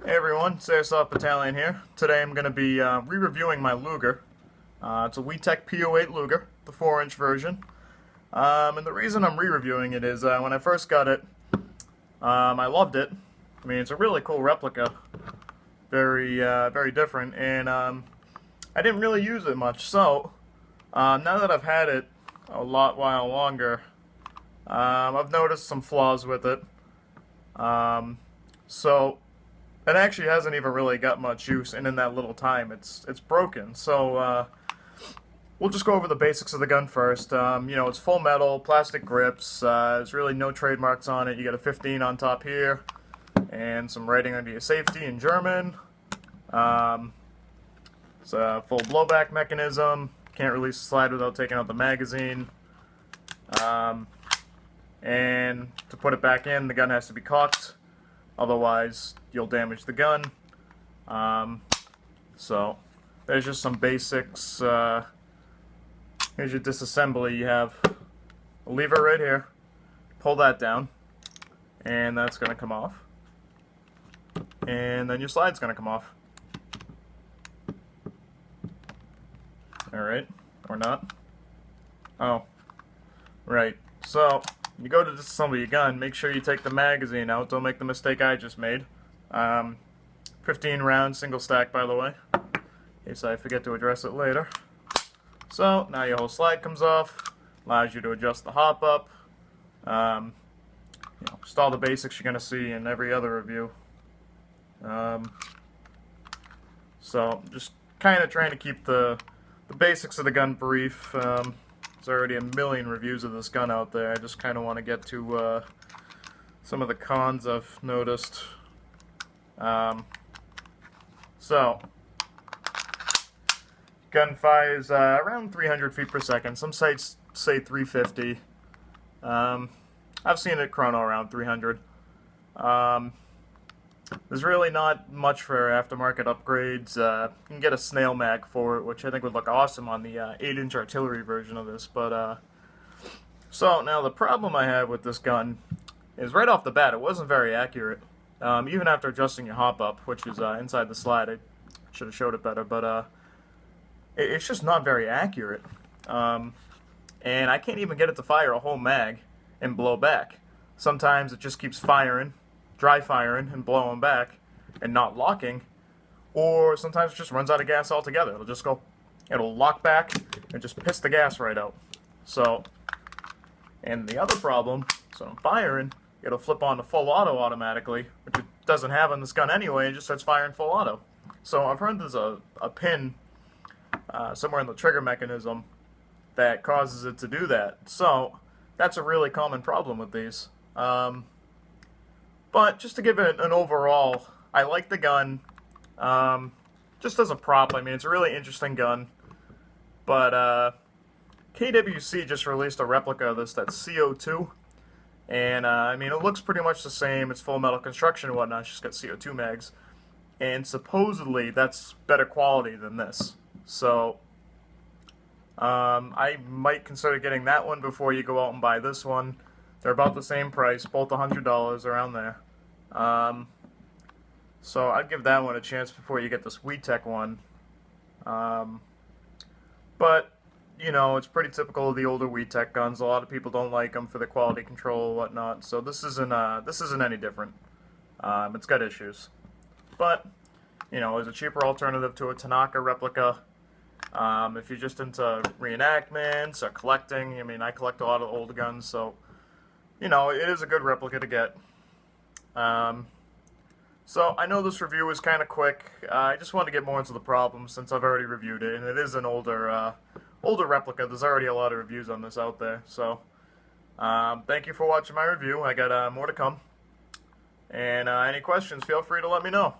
Hey everyone, Disassembly Battalion here. Today I'm going to be re-reviewing my Luger. It's a WE Tech P08 Luger, the 4-inch version. And the reason I'm re-reviewing it is when I first got it, I loved it. I mean, it's a really cool replica, very different, and I didn't really use it much. So now that I've had it a while longer, I've noticed some flaws with it. So it actually hasn't even really got much use, and in that little time, it's broken. So we'll just go over the basics of the gun first. It's full metal, plastic grips. There's really no trademarks on it. You got a 15 on top here, and some writing under your safety in German. It's a full blowback mechanism. Can't release the slide without taking out the magazine. And to put it back in, the gun has to be cocked. Otherwise, you'll damage the gun. So, there's just some basics. Here's your disassembly. You have a lever right here. Pull that down, and that's going to come off. And then your slide's going to come off. Alright, or not. Oh, right. So, you go to disassemble your gun, make sure you take the magazine out. Don't make the mistake I just made. 15 round single stack, by the way, in case I forget to address it later. So now your whole slide comes off, allows you to adjust the hop up. Just all the basics you're going to see in every other review. So just kind of trying to keep the basics of the gun brief. There's already a million reviews of this gun out there. I just kind of want to get to some of the cons I've noticed. So, gun fires around 300 feet per second. Some sites say 350. I've seen it chrono around 300. There's really not much for aftermarket upgrades. You can get a snail mag for it, which I think would look awesome on the 8-inch artillery version of this. But so now the problem I have with this gun is right off the bat, it wasn't very accurate. Even after adjusting your hop up, which is inside the slide, I should have showed it better. But it's just not very accurate, and I can't even get it to fire a whole mag and blow back. Sometimes it just keeps firing. Dry firing and blowing back and not locking, or sometimes it just runs out of gas altogether. It'll lock back and just piss the gas right out. So, and the other problem, so I'm firing, it'll flip on to full auto automatically, which it doesn't have on this gun anyway, it just starts firing full auto. So I've heard there's a pin somewhere in the trigger mechanism that causes it to do that. So that's a really common problem with these. But just to give it an overall, I like the gun. Just as a prop, I mean, it's a really interesting gun. But KWC just released a replica of this that's CO2. And I mean, it looks pretty much the same. It's full metal construction and whatnot. It's just got CO2 mags. And supposedly that's better quality than this. So I might consider getting that one before you go out and buy this one. They're about the same price, both $100 around there. So I'd give that one a chance before you get this WE Tech one. But, it's pretty typical of the older WE Tech guns. A lot of people don't like them for the quality control and whatnot. So this isn't any different. It's got issues. But, it's a cheaper alternative to a Tanaka replica. If you're just into reenactments or collecting, I mean, I collect a lot of old guns, so it is a good replica to get. So I know this review was kind of quick. I just wanted to get more into the problem since I've already reviewed it, and it is an older replica. There's already a lot of reviews on this out there. So thank you for watching my review. I got more to come. And any questions, feel free to let me know.